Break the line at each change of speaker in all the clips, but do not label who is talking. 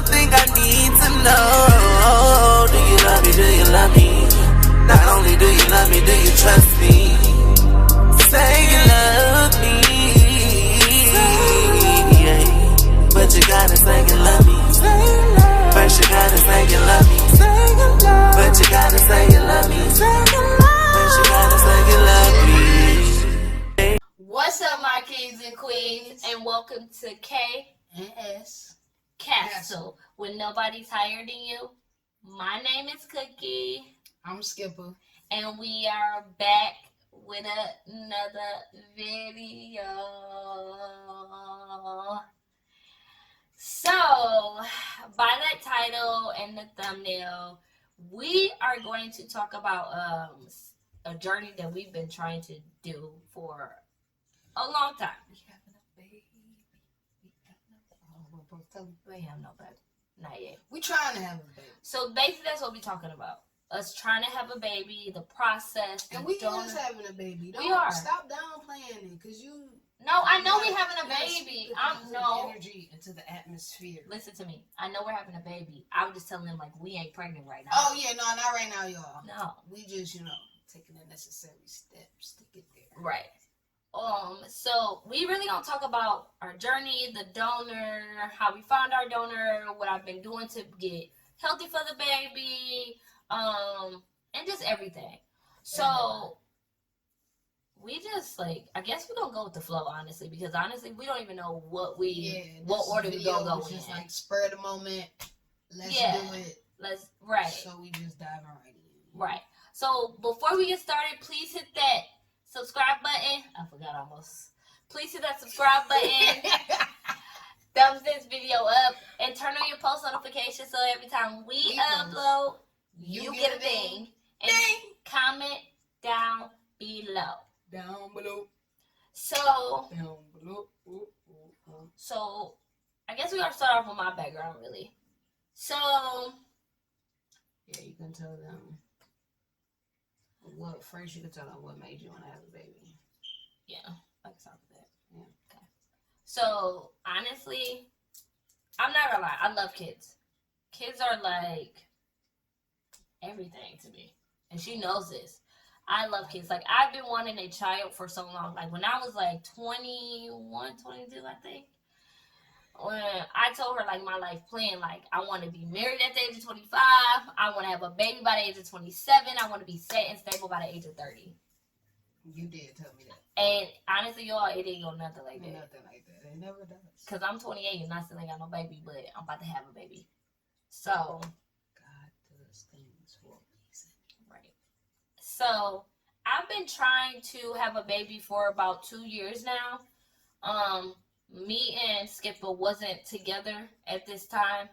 thing I need to know. Do you love me? Do you love me? Not only do you love me, do you trust me? Say you love me, yeah. But you gotta say you love me. First you gotta say you love me. But you gotta say you love me. First you gotta say you love me.
What's up, my kings and queens, and welcome to K
and S
Castle, when nobody's higher than you. My name is Kookii.
I'm Skippa.
And we are back with another video. So, by that title and the thumbnail, we are going to talk about a journey that we've been trying to do for a long time. We have no baby. Not yet.
We trying to have a baby.
So basically that's what we're talking about. Us trying to have a baby, the process.
And we is having a baby.
We are.
Stop downplaying it, because you...
No, I know we're having a baby. No.
Energy into the atmosphere.
Listen to me. I know we're having a baby. I was just telling them, like, we ain't pregnant right now.
Oh, yeah. No, not right now, y'all.
No.
We just, taking the necessary steps to get there.
Right. So we really gonna talk about our journey, the donor, how we found our donor, what I've been doing to get healthy for the baby, and just everything. So we just I guess we're gonna go with the flow, honestly, because honestly we don't even know what order we gonna go in.
Just like spur of the moment. Let's do it.
Right.
So we just dive right in.
Right. So before we get started, please hit that subscribe button. I forgot almost. Please hit that subscribe button. Thumbs this video up and turn on your post notifications so every time we upload, you get a ding. And comment down below.
Down below.
So,
down below.
So I guess we're gonna start off with my background, really. So
yeah, you can tell them. First you can tell them what made you want to have a baby.
Yeah, I can start with that.
Yeah.
Okay. So honestly, I'm not gonna lie, I love kids. Kids are like everything to me. And she knows this. I love kids. Like, I've been wanting a child for so long. Like, when I was like 21, 22, I think. When I told her, like, my life plan, like, I want to be married at the age of 25. I want to have a baby by the age of 27. I want to be set and stable by the age of 30.
You did tell me that.
And honestly, y'all, it ain't go nothing like that.
Nothing like that. It never does.
Because I'm 28 and I still ain't got no baby, but I'm about to have a baby. So.
God does things for a reason.
Right. So, I've been trying to have a baby for about 2 years now. Me and Skippa wasn't together at this time.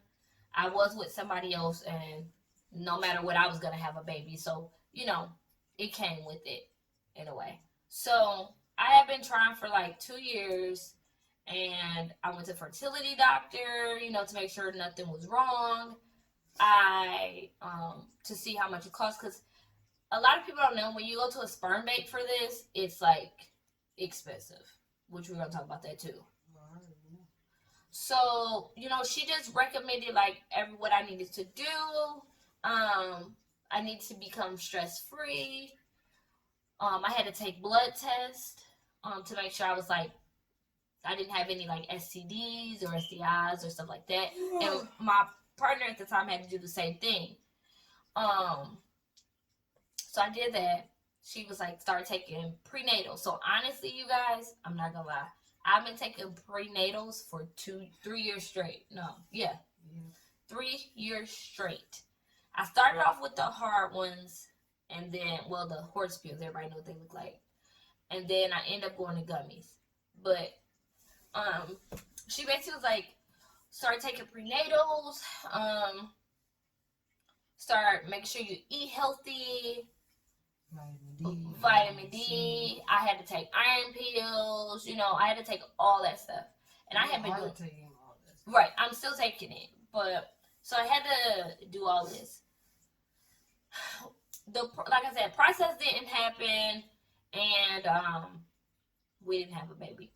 I was with somebody else, and no matter what, I was going to have a baby. So, it came with it in a way. So, I have been trying for like 2 years, and I went to a fertility doctor, to make sure nothing was wrong. To see how much it costs, because a lot of people don't know, when you go to a sperm bank for this, it's like expensive, which we're going to talk about that too. So, she just recommended like what I needed to do. I need to become stress-free. I had to take blood tests to make sure I was like, I didn't have any like STDs or STIs or stuff like that. And my partner at the time had to do the same thing. So I did that. She was like, start taking prenatal. So honestly, you guys, I'm not gonna lie, I've been taking prenatals for 3 years straight. 3 years straight. I started off with the hard ones, and then, the horse pills, everybody knows what they look like. And then I end up going to gummies. But she basically was like, start taking prenatals, start making sure you eat healthy, vitamin D. I had to take iron pills, I had to take all that stuff. And I had been doing
all this.
Right, I'm still taking it. But so I had to do all this. Like I said, process didn't happen, and we didn't have a baby,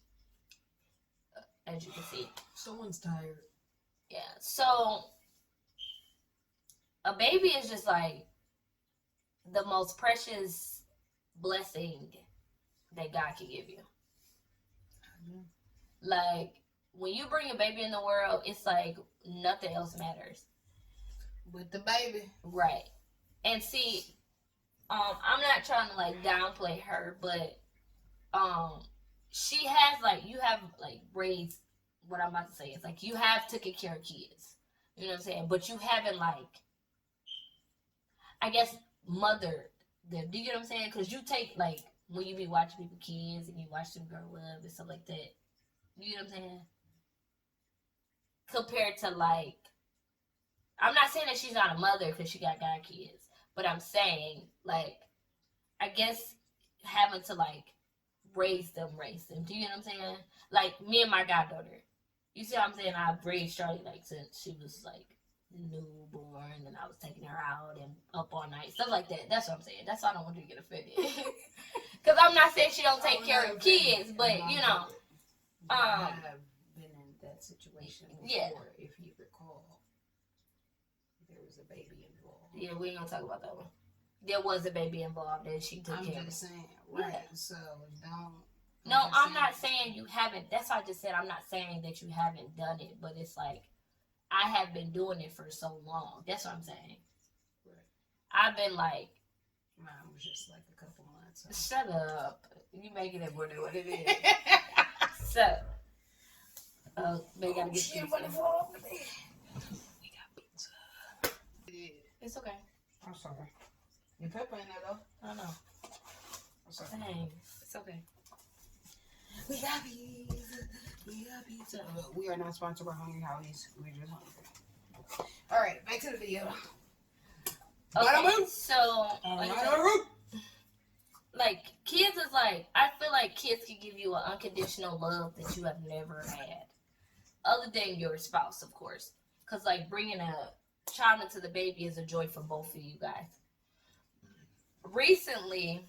as you can see.
Someone's tired.
Yeah. So a baby is just like the most precious blessing that God can give you. Like when you bring a baby in the world, it's like nothing else matters.
With the baby.
Right. And see, I'm not trying to like downplay her, but she has like you have like raised what I'm about to say is like you have taken care of kids. You know what I'm saying? But you haven't like I guess mothered them. Do you get what I'm saying? Because you take like when you be watching people kids and you watch them grow up and stuff like that. You know what I'm saying? Compared to like I'm not saying that she's not a mother because she got god kids, but I'm saying like I guess having to like raise them. Do you know what I'm saying? Like me and my goddaughter. You see what I'm saying? I've raised Charlie like since she was like newborn, and I was taking her out and up all night, stuff like that. That's what I'm saying. That's why I don't want you to get offended. Because I'm not saying she don't take care of kids, but you know,
I have been in that situation before.
Yeah.
If you recall, there was a baby involved.
Yeah, we ain't gonna talk about that one. There was a baby involved and she took care of it.
I'm just saying, right?
Yeah.
So don't.
No, I'm not saying you haven't. That's why I just said I'm not saying that you haven't done it, but it's like I have been doing it for so long. That's what I'm saying.
Right.
I've been like,
mine was just like a couple months.
Shut up. You making it more than what it is. So, they gotta get pizza.
We got pizza. Yeah.
It's okay.
I'm sorry. Your pepper in there though.
I know.
I'm sorry.
Dang. It's okay.
We got pizza. We got pizza. We are not sponsored by Hungry Howie's. We're just hungry. All right, back to the video.
Okay, so like kids is like I feel like kids can give you an unconditional love that you have never had, other than your spouse, of course. Cause like bringing a child into the baby is a joy for both of you guys. Recently,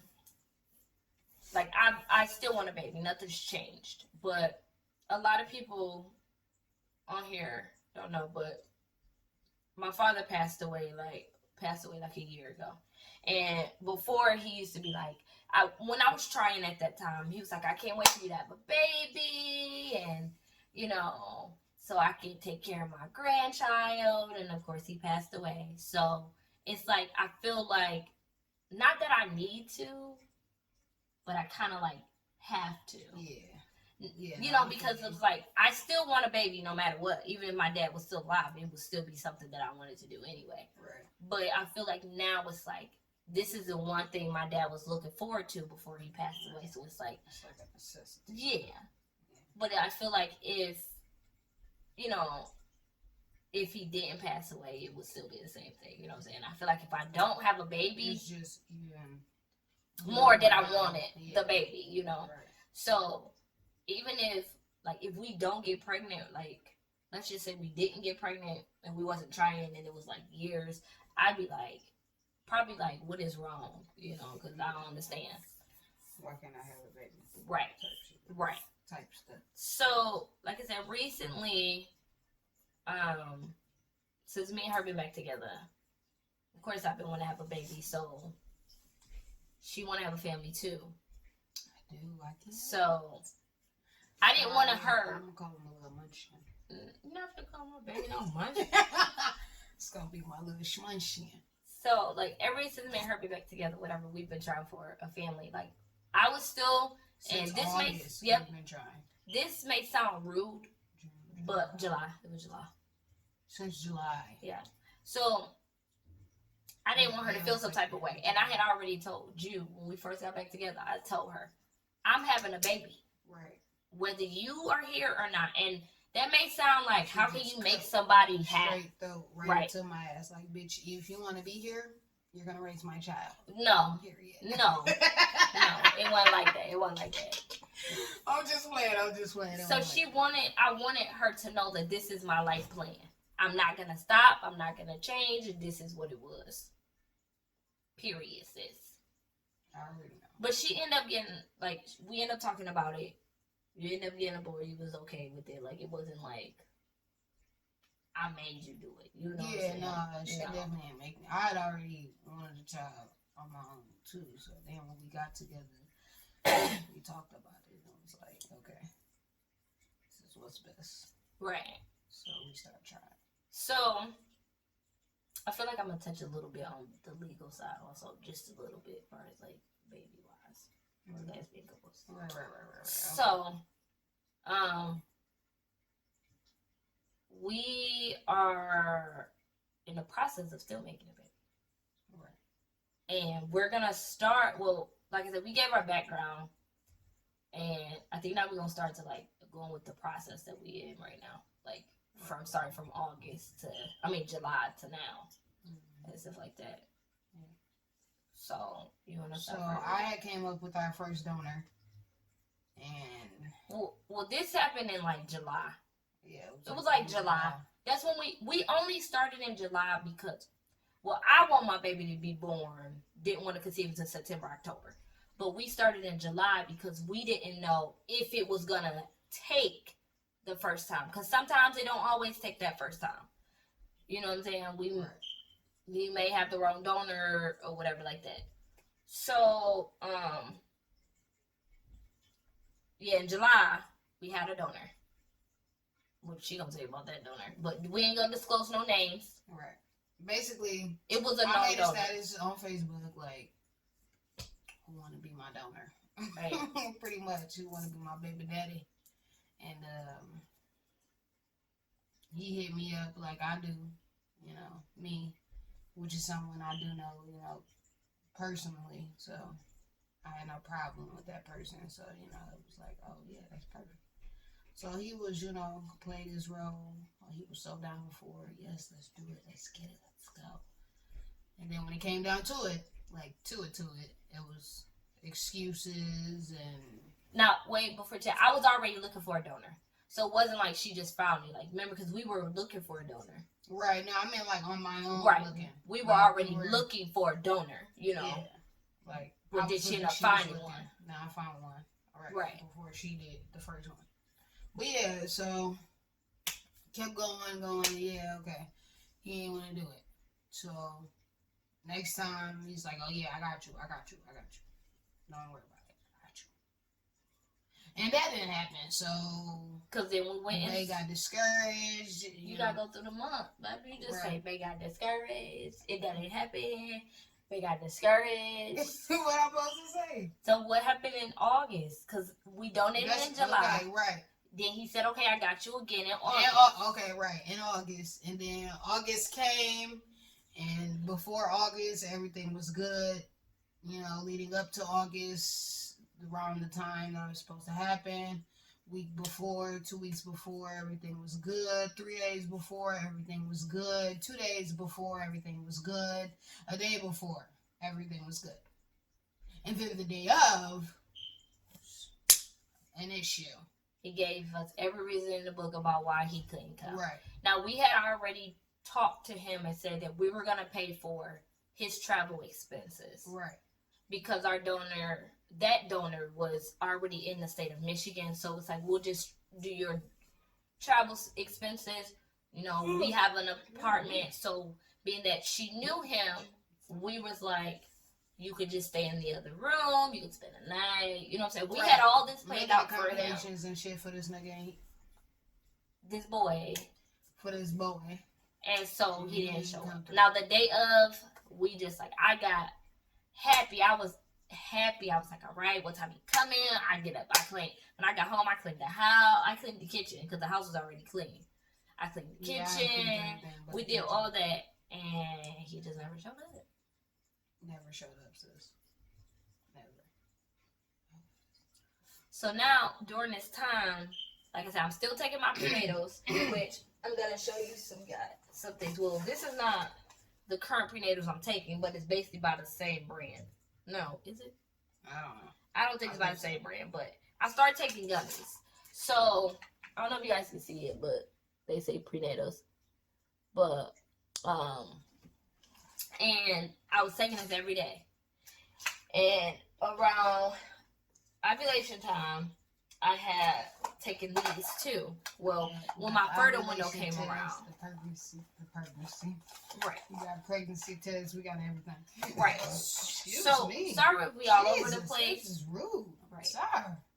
like I still want a baby. Nothing's changed, but a lot of people on here don't know, but my father passed away like a year ago. And before he used to be like, when I was trying at that time, he was like, I can't wait for you to have a baby, and you know, so I can take care of my grandchild. And of course, he passed away. So it's like I feel like not that I need to, but I kind of like have to.
Yeah,
you know, because it's like I still want a baby no matter what. Even if my dad was still alive, it would still be something that I wanted to do anyway.
Right.
But I feel like now it's like this is the one thing my dad was looking forward to before he passed away. So it's like
a necessity.
Yeah. But I feel like if he didn't pass away, it would still be the same thing. You know what I'm saying? I feel like if I don't have a baby,
it's just even
more than I wanted the baby, you know.
Right.
So even if we don't get pregnant, like let's just say we didn't get pregnant and we wasn't trying and it was like years, I'd be like probably like, what is wrong? You know, because I don't understand.
Why can't I have a baby?
Right.
Type stuff.
So like I said, recently, since me and her been back together, of course I've been wanting to have a baby, so she want to have a family too.
I do like it.
So I didn't want her.
I'm gonna call him a little munchkin.
You not gonna call my baby no munchkin.
It's gonna be my little schmunchkin.
So like ever since me and her be back together, whatever, we've been trying for a family. Like I was still,
Since
and this
August,
may,
we've been trying.
This may sound rude, but July. It was July.
Since July.
Yeah. So I didn't want her to feel some type of way. And I had already told you when we first got back together, I told her, I'm having a baby.
Right.
Whether you are here or not. And that may sound like, how can you make somebody happy?
Straight though, right to my ass. Like, bitch, if you want to be here, you're going to raise my child.
No.
Period.
No. It wasn't like that. It wasn't like that.
I'm just playing.
So I wanted her to know that this is my life plan. I'm not going to stop. I'm not going to change. This is what it was. Period, sis.
I already know.
But she ended up getting, like, we ended up talking about it. You ended up getting a boy. You was okay with it. Like, it wasn't like, I made you do it. You know
Yeah,
what I'm saying?
she definitely didn't make me. I had already wanted a child on my own too. So then when we got together, we talked about it. And it was like, okay, this is what's best.
Right.
So we started trying.
So I feel like I'm gonna touch a little bit on the legal side also, just a little bit, as far as like baby wise, lesbian couples.
Right.
So, we are in the process of still making a baby. And we're gonna start. Well, like I said, we gave our background, and I think now we're gonna start to like going with the process that we in right now, like from starting from July to now, and stuff like that. So you wanna start?
So I had came up with our first donor, and
well, this happened in like July.
Yeah,
it was like July. That's when we only started in July because, well, I want my baby to be born. Didn't want to conceive until September, October. But we started in July because we didn't know if it was going to take the first time. Because sometimes it don't always take that first time. You know what I'm saying? We may have the wrong donor or whatever like that. So, in July, we had a donor. Well, she gonna tell you about that donor. But we ain't gonna disclose no names.
Right. Basically,
it was a
I made a
donor.
status on Facebook like, who want to be my donor? Right. Pretty much, who want to be my baby daddy? And he hit me up like I do, me, which is someone I do know, personally. So I had no problem with that person. So, it was like, oh yeah, that's perfect. So he was, playing his role. He was so down before. Yes, let's do it. Let's get it. Let's go. And then when it came down to it, like to it was excuses and.
Now, wait, before I was already looking for a donor. So it wasn't like she just found me. Like, remember, because we were looking for a donor.
Right. No, I mean, like, on my own.
Right.
Looking.
We were already looking for a donor, Yeah.
Like,
but did she end up finding one?
No, I found one.
Right.
Before she did the first one. But yeah, so kept going. Yeah, okay. He ain't want to do it. So next time he's like, oh yeah, I got you. Don't worry about it. I got you. And that didn't happen. So
because then we went.
They got discouraged.
You gotta go through the month, baby. You just say they got discouraged. It didn't happen. They got discouraged.
What I'm supposed to say?
So what happened in August? Because we donated in July.
Okay, right.
Then he said, okay, I got you again in August.
In August. And then August came, and before August, everything was good. Leading up to August, around the time that was supposed to happen. Week before, 2 weeks before, everything was good. 3 days before, everything was good. 2 days before, everything was good. A day before, everything was good. And then the day of, an issue.
He gave us every reason in the book about why he couldn't come.
Right.
Now, we had already talked to him and said that we were going to pay for his travel expenses.
Right.
Because that donor was already in the state of Michigan. So it's like, we'll just do your travel expenses. We have an apartment. So being that she knew him, we was like, you could just stay in the other room. You could spend the night. You know what I'm saying? We had all this planned out for him.
And shit for this nigga.
This boy.
For this boy.
And so he didn't show up. Now, the day of, we just like, I got happy. I was happy. I was like, all right, what time you coming? I get up. I clean. When I got home, I cleaned the house. I cleaned the kitchen because the house was already clean. I cleaned the kitchen. We did all that. And he just never showed up.
Never showed up, sis. Never.
So now, during this time, like I said, I'm still taking my prenatals, which I'm going to show you some things. Well, this is not the current prenatals I'm taking, but it's basically by the same brand. No, is it?
I don't know.
I don't think it's by the same brand, but I started taking gummies. So, I don't know if you guys can see it, but they say prenatals. But, and I was taking this every day. And around ovulation time, I had taking these too. Well, when my fertile window came around.
The pregnancy.
Right.
We got pregnancy tests. We got everything.
Right. So,
me.
sorry if we all over the place.
This is rude.
Right.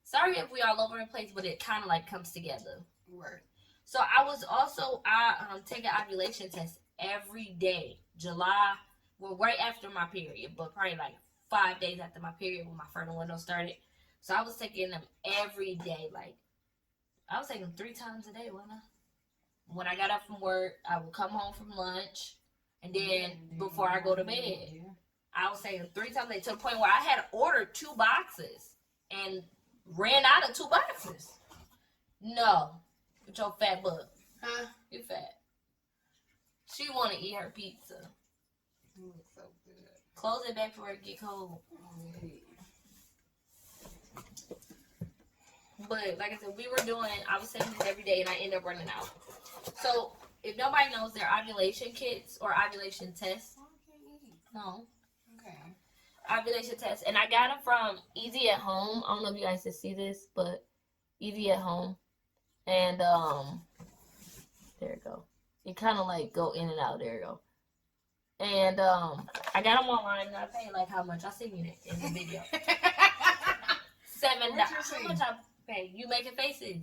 Sorry
if we all over the place, but it kind of like comes together.
Right.
So I was also, I take an ovulation test every day. July, well, right after my period, but probably like 5 days after my period when my fertile window started. So I was taking them every day. Like, I was taking them 3 times a day, wasn't I? When I got up from work, I would come home from lunch, and then before I go to bed, I was taking them 3 times a day, to the point where I had ordered 2 boxes and ran out of 2 boxes. No. With your fat butt. Huh? You fat. She want to eat her pizza.
It looks so good.
Close it back before it get cold. But like I said, I was taking this every day and I ended up running out. So if nobody knows their ovulation kits or ovulation tests, no.
Okay.
Ovulation tests. And I got them from Easy at Home. I don't know if you guys can see this, but Easy at Home. And there you go. You kind of like go in and out. There you go. And I got them online and I paid like how much? I'll send you it in the video. $7. How much I paid? You making faces?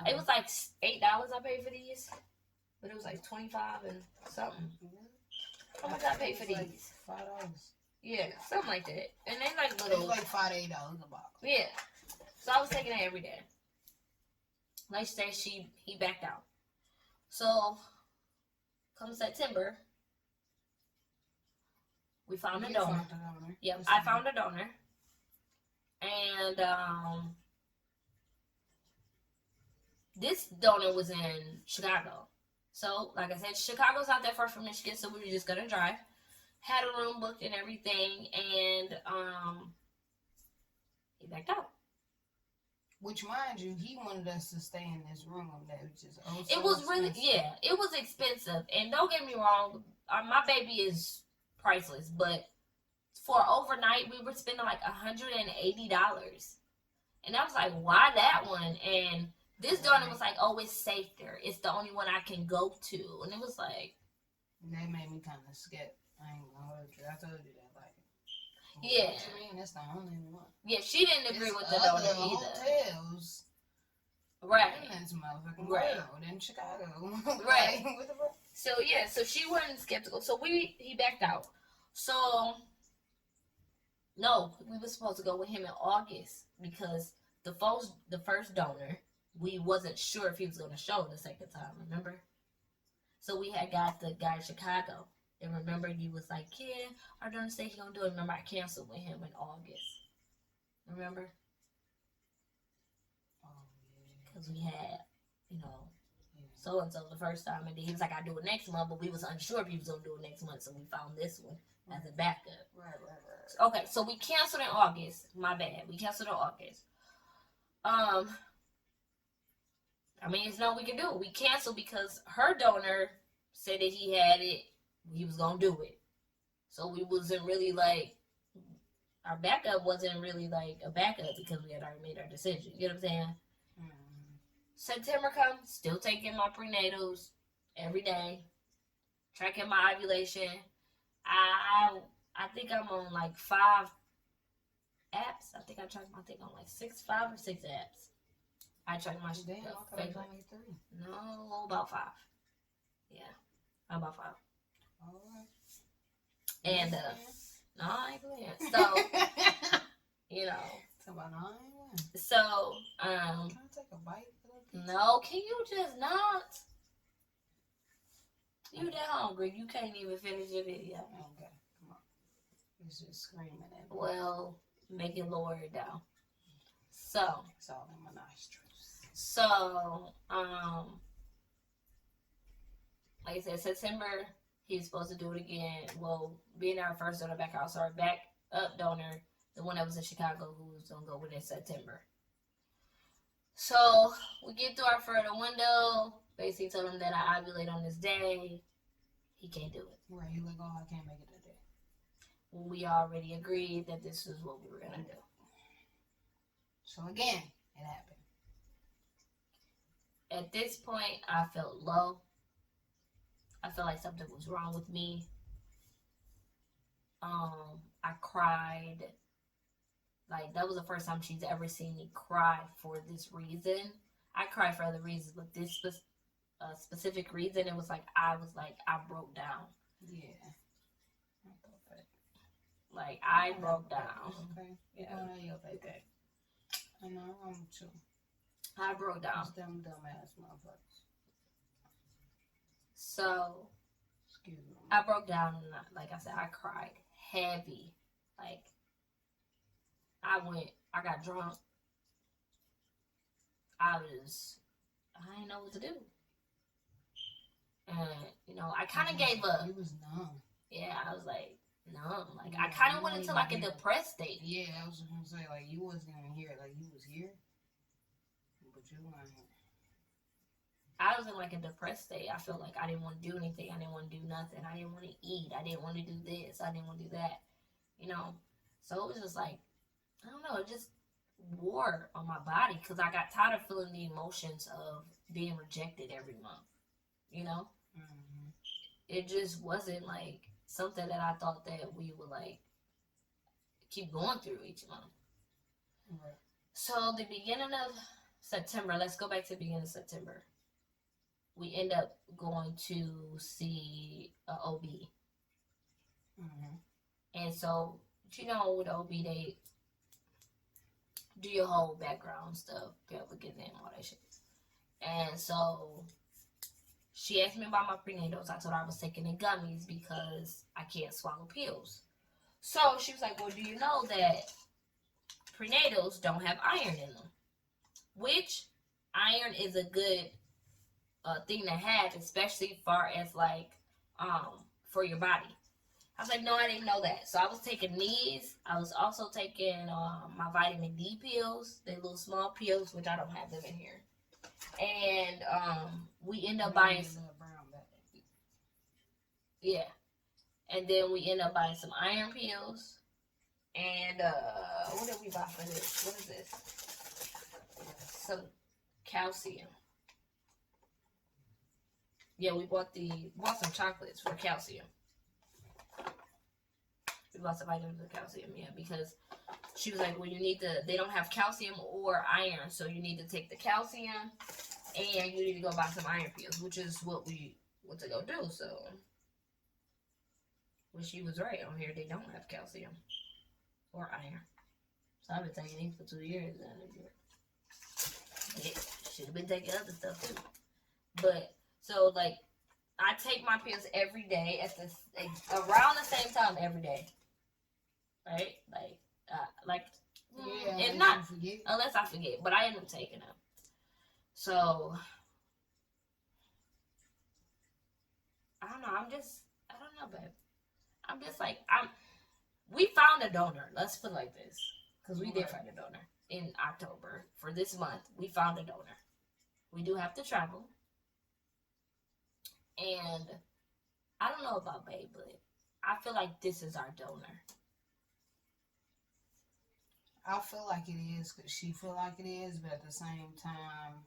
It was like $8 I paid for these, but it was like 25 and something. How much I paid for these?
$5.
Yeah, something like that. And they like little.
It's like $5 to $8 a box.
Yeah. So I was taking it every day. Like she said, he backed out. So, come September, we found a donor. Yep, I found a donor. And this donor was in Chicago. So, like I said, Chicago's not that far from Michigan, so we were just gonna drive. Had a room booked and everything, and he backed out.
Which, mind you, he wanted us to stay in this room that was just
it was really, yeah, it was expensive. And don't get me wrong, my baby is priceless, but for overnight, we were spending like $180. And I was like, why that one? And this donor was like, oh, it's safe there. It's the only one I can go to. And it was like,
that made me kind of scared. I ain't gonna hold you. I told you that.
Yeah.
What you mean? That's the only one.
Yeah, she didn't agree with the donor either.
Hotels.
Right.
In this motherfucking
right.
world in Chicago.
Right. So yeah, so she wasn't skeptical. So he backed out. So no, we were supposed to go with him in August because the first donor, we wasn't sure if he was gonna show the second time, remember? So we had got the guy in Chicago. And remember, you was like, yeah, our donor said he's going to do it. Remember, I canceled with him in August. Remember?
Oh, yeah.
Because we had, so-and-so the first time. And then he was like, I'll do it next month. But we was unsure if he was going to do it next month. So we found this one as a backup.
Right.
Okay, so we canceled in August. My bad. We canceled in August. I mean, there's nothing we can do. We canceled because her donor said that he had it. He was gonna do it. So we wasn't really like, our backup wasn't really like a backup because we had already made our decision. You know what I'm saying?
Mm-hmm.
September comes, still taking my prenatals every day, tracking my ovulation. I think I'm on like 5 apps. I think I track my thing on like 5 or 6 apps. I track my
Damn, I thought only 3.
No, about 5. Yeah, about 5.
All right.
And no, I ain't playing. So So
can I take a bite?
No, can you just not? You that hungry? You can't even finish your video.
Okay, come on. It's just screaming at me.
Well, make it lower it down. So
it's all in my nostrils.
So like I said, September. He's supposed to do it again. Well, being our first donor back out, so our backup donor, the one that was in Chicago, who was going to go with in September. So, we get through our fertile window. Basically told him that I ovulate on this day. He can't do it.
Right, he like, oh, I can't make it today.
We already agreed that this is what we were going to do.
So, again, it happened.
at this point, I felt low. I felt like something was wrong with me. I cried. Like, that was the first time she's ever seen me cry for this reason. I cried for other reasons, but this was a specific reason. It was like, I broke down.
Yeah.
Like, I broke down.
Okay.
Yeah.
Okay. I know, I'm too.
I broke down.
It's them dumbass motherfuckers.
So,
Excuse me.
I broke down, and like I said, I cried heavy. Like, I got drunk. I didn't know what to do. And, you know, I kind of gave up.
You was numb.
Yeah, I was like, numb. Like, I kind of went into like a depressed state.
Yeah, I was going to say, like, you wasn't even here. Like, you was here, but you weren't here.
I was in like a depressed state. I felt like I didn't want to do anything. I didn't want to do nothing. I didn't want to eat. I didn't want to do this. I didn't want to do that. You know? So it was just like, I don't know, it just wore on my body because I got tired of feeling the emotions of being rejected every month. You know?
Mm-hmm.
It just wasn't like something that I thought that we would like keep going through each month.
Right.
So the beginning of September, let's go back to the beginning of September. We end up going to see an OB.
Mm-hmm.
And so, you know, with OB, they do your whole background stuff, pelvic exam, all that shit. And so, she asked me about my prenatals. I told her I was taking the gummies because I can't swallow pills. So, she was like, well, do you know that prenatals don't have iron in them? Which, iron is a good thing to have, especially far as like for your body. I was like, no, I didn't know that. So I was taking these. I was also taking my vitamin D pills, the little small pills, which I don't have them in here. And we end up buying some, yeah. And then we end up buying some iron pills. And what did we buy for this? What is this? Some calcium. Yeah, we bought some chocolates for calcium. We bought some vitamins for calcium, yeah, because she was like, well, they don't have calcium or iron, so you need to take the calcium and you need to go buy some iron pills, which is what we went to go do, so. Well, she was right. On here, they don't have calcium or iron. So I've been taking these for 2 years. Yeah, should have been taking other stuff too. But, so, like, I take my pills every day around the same time every day. Right?
Yeah,
and not, unless I forget, but I end up taking them. So, I don't know, I don't know, babe. I'm just like, we found a donor, let's put it like this, because we did find a donor in October. For this month, we found a donor. We do have to travel. And I don't know about babe, but I feel like this is our donor.
I feel like it is because she feel like it is, but at the same time,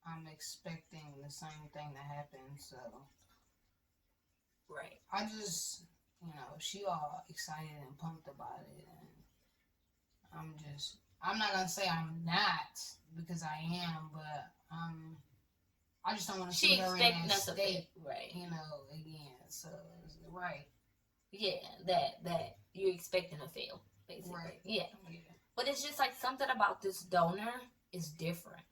I'm expecting the same thing to happen. So,
right.
I just, she all excited and pumped about it, and I'm not gonna say I'm not because I am, but I just don't want to see her in that state,
right?
Again. So, right.
Yeah, that you're expecting to fail, basically.
Right.
Yeah. But it's just like something about this donor is different.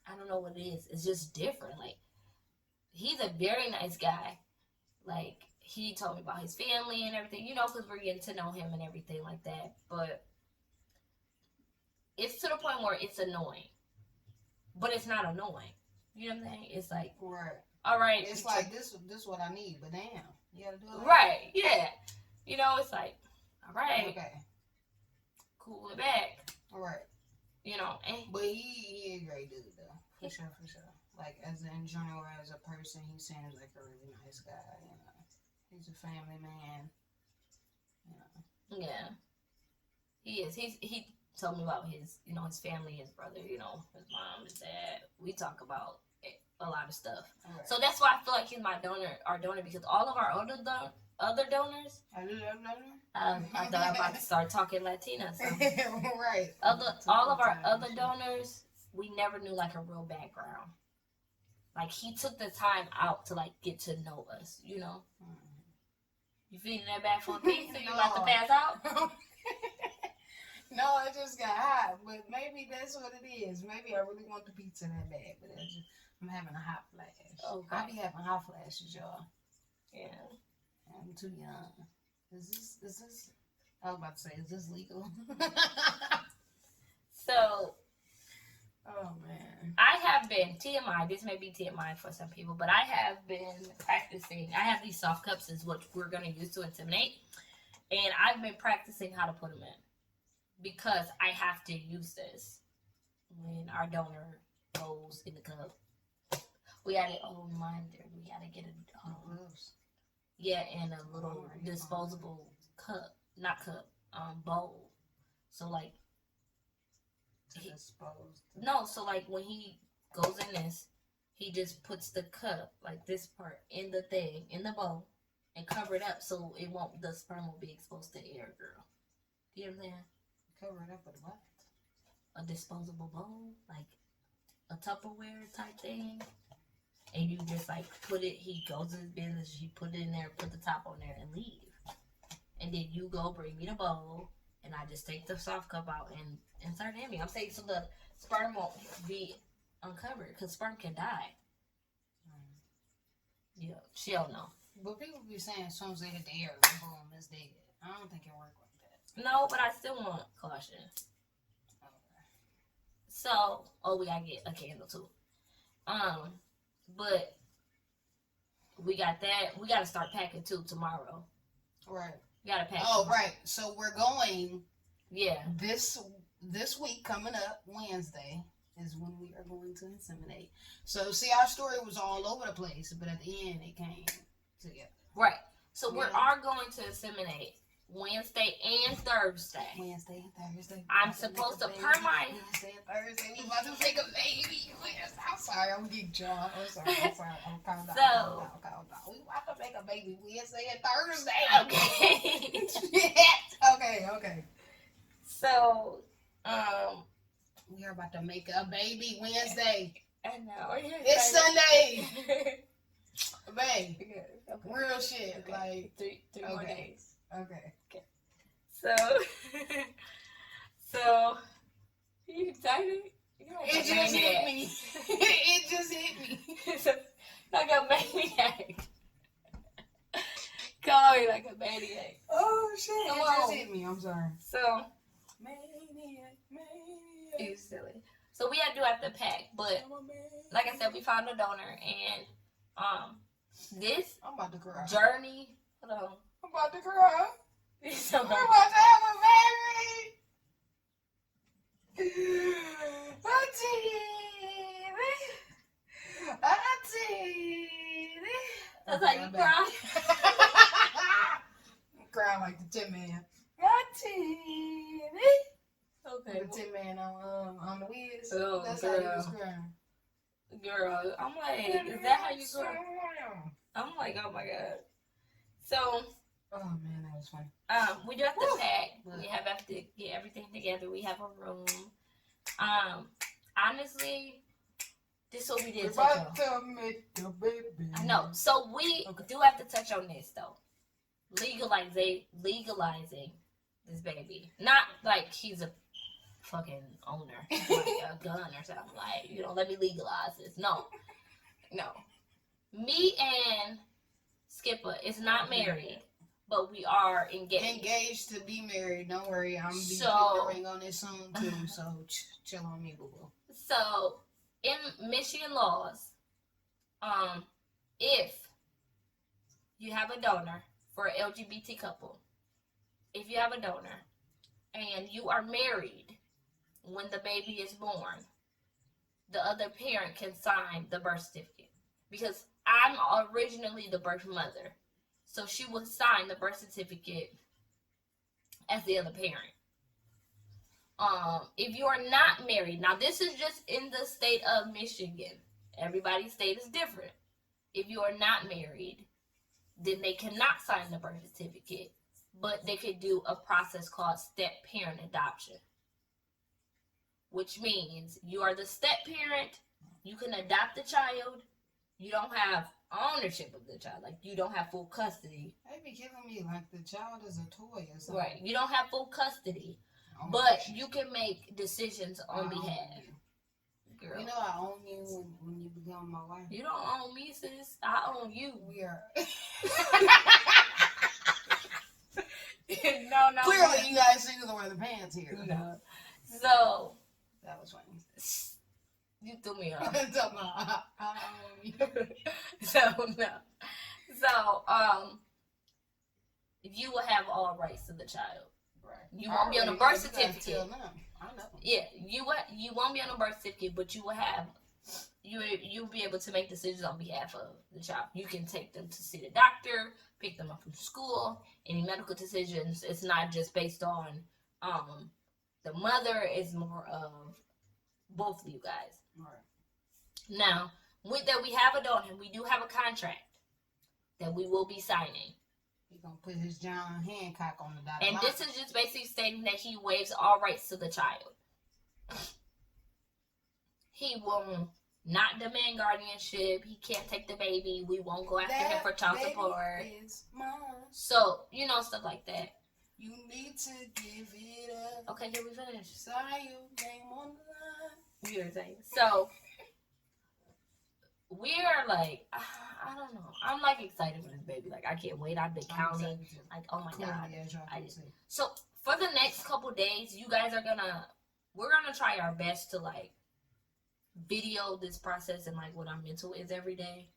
I don't know what it is. It's just different. Like, he's a very nice guy. Like, he told me about his family and everything, because we're getting to know him and everything like that. But it's to the point where it's annoying. But it's not annoying. You know what I'm saying? It's like,
right.
All right.
It's like, this is what I need, but damn. You gotta do it.
Right, yeah. It's like, all right.
Okay.
Cool it back.
All right.
But
he a great dude, though. For sure. Like, as in general, as a person, he seems like a really nice guy, He's a family man,
Yeah. He is. told me about his, you know, his family, his brother, you know, his mom, his dad. We talk about a lot of stuff.
Right.
So that's why I feel like he's my donor, our donor, because all of our other donors. I thought I was about to start talking Latina. So.
Right.
All of our other donors, we never knew like a real background. Like he took the time out to like get to know us, you know. You feeling that bad for a pizza? You about to pass out?
No, I just got hot, but maybe that's what it is. Maybe I really want the pizza that bad, but I'm having a hot flash.
Okay.
I be having hot flashes, y'all.
Yeah.
I'm too young. Is this? I was about to say, is this legal?
So.
Oh man.
I have been TMI. This may be TMI for some people, but I have been practicing. I have these soft cups, is what we're gonna use to inseminate, and I've been practicing how to put them in because I have to use this when our donor goes in the cup. We had it. Oh, reminder. We had to get a and a little disposable cup, not cup, bowl. So like. So like when he goes in this, he just puts the cup, like this part, in the thing, in the bowl, and cover it up so it won't, the sperm will be exposed to air, girl. Do you understand?
Cover it up with what?
A disposable bowl, like a Tupperware type thing. And you just like put it, he goes to his business, you put it in there, put the top on there, and leave. And then you go bring me the bowl, and I just take the soft cup out and insert it in me. I'm saying so the sperm won't be uncovered, because sperm can die. Yeah, she'll know.
But people be saying as soon as they hit the air, boom, it's dead. I don't think it works like that.
No, but I still want caution.
Okay.
So, we gotta get a candle too. But we got that. We gotta start packing too tomorrow.
Right.
We gotta pack.
Oh, right. So we're going.
Yeah.
This week coming up, Wednesday, is when we are going to inseminate. So, see, our story was all over the place, but at the end, it came together.
Right. So, we are going to inseminate Wednesday and Thursday.
Wednesday and Thursday.
I'm supposed to per my...
Wednesday and Thursday. We about to make a baby. I'm sorry. I'm getting drunk. I'm sorry. I'm calm down. Calm down. We about to make a baby Wednesday and Thursday.
Okay.
Okay.
So,
we are about to make a baby Wednesday.
I know.
It's Sunday. Babe.
Okay.
Real shit.
Okay.
Like
three more days.
Okay.
So, you excited?
It just hit me. It just hit me.
Like a maniac. Call me like a maniac.
Oh shit!
Come
it
on.
just hit me. I'm sorry.
So,
Maniac.
you silly. So we have to pack, but like I said, we found a donor, and this
I'm about to cry.
journey. Hold on.
I'm about to cry.
So
I'm about to have a baby.
That's how you cry.
I'm crying like the Tin Man.
Okay.
The Tin Man on the wheels.
Oh,
That's
girl.
how he was crying.
Girl, I'm like, is that how you cry? I'm like, oh my god. So,
oh man, that was fun.
we do have to pack. We have to get everything together. We have a room. Honestly, this is what we did. I know. So we do have to touch on this though. Legalizing this baby. Not like he's a fucking owner, like a gun or something. Like, let me legalize this. No. Me and Skippa is not married, but we are engaged.
Engaged to be married. Don't worry, I'm be putting a ring on this soon too. So chill on me, boo boo.
So in Michigan laws, if you have a donor for an LGBT couple, if you have a donor and you are married when the baby is born, the other parent can sign the birth certificate, because I'm originally the birth mother, so she would sign the birth certificate as the other parent. If you are not married, now this is just in the state of Michigan. Everybody's state is different. If you are not married, then they cannot sign the birth certificate, but they could do a process called step parent adoption, which means you are the step parent. You can adopt the child. You don't have ownership of the child. Like, you don't have full custody.
They be killing me like the child is a toy or something.
Right. You don't have full custody, but you can make decisions on behalf. Girl.
You know I own you when you become my wife.
You don't own me, sis. I own you.
We are.
No.
Clearly, you guys see the wear the pants here.
No. So.
That was funny.
You threw me off.
I own you.
So, no. So, you will have all rights to the child.
Right.
You won't be on a birth certificate.
I know.
Yeah, you won't be on a birth certificate, but you will have, you'll be able to make decisions on behalf of the child. You can take them to see the doctor, pick them up from school, any medical decisions. It's not just based on the mother, it's more of both of you guys.
Right.
Now, with that, we have a donor. We do have a contract that we will be signing.
He's going to put his John Hancock on the dotted
And
line.
this is just basically stating that he waives all rights to the child. He will not demand guardianship. He can't take the baby. We won't go after him for child support. So, stuff like that.
You need to give it up.
Okay, here we finish.
Sorry, you name on the line.
You know what I'm saying? So, we are like, I don't know. I'm like excited for this baby. Like, I can't wait. I've been counting. Like, oh my God. So, for the next couple days, you guys we're gonna try our best to like video this process and like what our mental is every day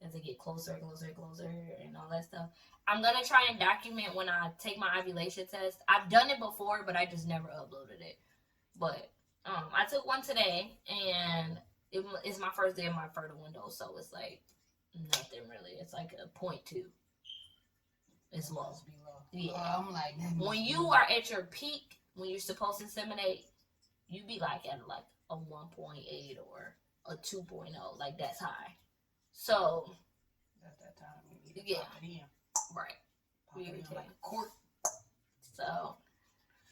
as they get closer and closer and closer and all that stuff. I'm gonna try and document when I take my ovulation test. I've done it before, but I just never uploaded it. But I took one today, and it's my first day of my fertile window, so it's like nothing really. It's like a 0.2. It's low. Yeah.
I'm like,
when you are at your peak, when you're supposed to inseminate, you be like at like a 1.8 or a 2.0. Like, that's high. So
at that time, we need to
yeah,
pop it in.
right.
Pop it in like a court.
So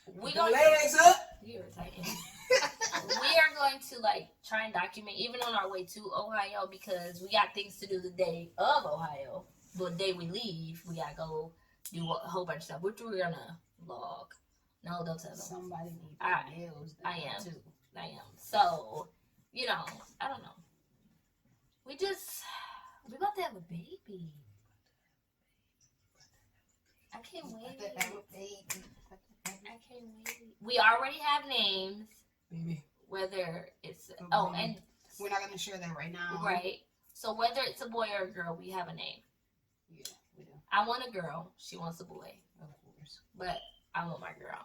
we
Put the legs up.
You're irritating. We are going to like try and document even on our way to Ohio, because we got things to do the day of Ohio. But the day we leave, we gotta go do a whole bunch of stuff, which we're gonna log. No, don't tell them.
Somebody needs nails.
I am. Too. I am. So, I don't know. We about to have a baby. I can't wait. I can't wait. We already have names.
Baby.
Whether it's and
we're not gonna share that right now.
Right. So whether it's a boy or a girl, we have a name.
Yeah, we do.
I want a girl. She wants a boy.
Of course.
But I want my girl.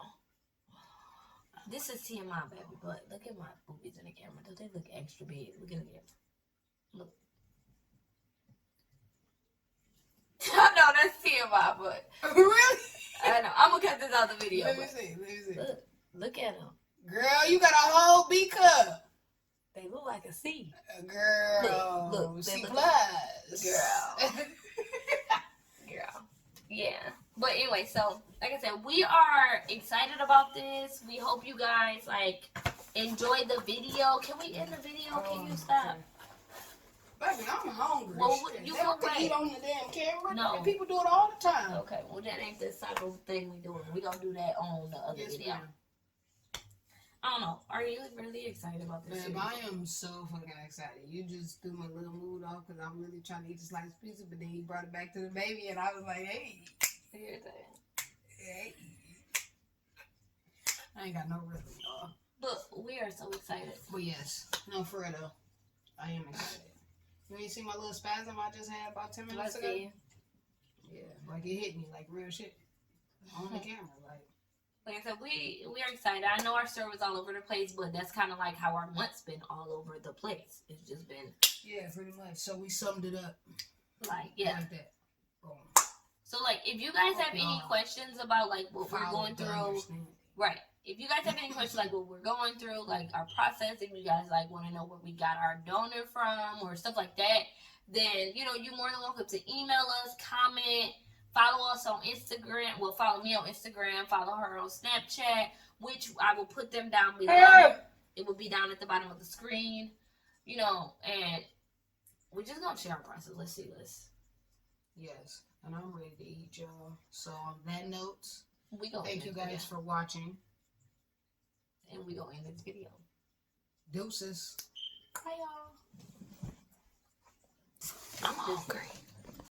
This is TMI, baby. But look at my boobies in the camera. Don't they look extra big? Look at them. Look. No, that's TMI, but
really?
I know. I'm gonna cut this out the video.
Let me see.
Look at them.
Girl, you got a whole B cup.
They look like a C.
Girl,
look
C+.
Girl. Girl. Yeah. But anyway, so like I said, we are excited about this. We hope you guys like enjoy the video. Can we end the video? Can you stop?
Baby, I'm hungry.
Well, you
can
wait.
Eat on the damn camera.
No.
People do it all the time.
Okay, well that ain't the type of thing we doing. We gonna do that on the other video.
Ma'am.
I don't know. Are you really excited about this?
Babe, I am so fucking excited. You just threw my little mood off because I'm really trying to eat the sliced pizza, but then you brought it back to the baby, and I was like, hey. Hey. I ain't got no rhythm, y'all.
But we are so excited.
But yes, no, for real though, I am excited. You ain't see my little spasm I just had about 10 minutes ago? Yeah, like it hit me like real shit on the camera,
Like I said, we are excited. I know our server's all over the place, but that's kind of like how our month's been all over the place. It's just been...
Yeah, pretty much. So we summed it up.
Like, yeah.
Like that. Boom.
So, like, if you guys have any questions about, like, what we're going through... Right. if you guys have any questions, like what we're going through, like our process, if you guys like want to know where we got our donor from or stuff like that, then you're more than welcome to email us, comment, follow us on Instagram. Well, follow me on Instagram, follow her on Snapchat, which I will put them down below. It will be down at the bottom of the screen, and we're just gonna share our process. Let's see this.
Yes, and I'm ready to eat, y'all. So on that note,
thank
you guys for watching.
And we gonna end this video.
Deuces.
Bye, y'all. I'm hungry.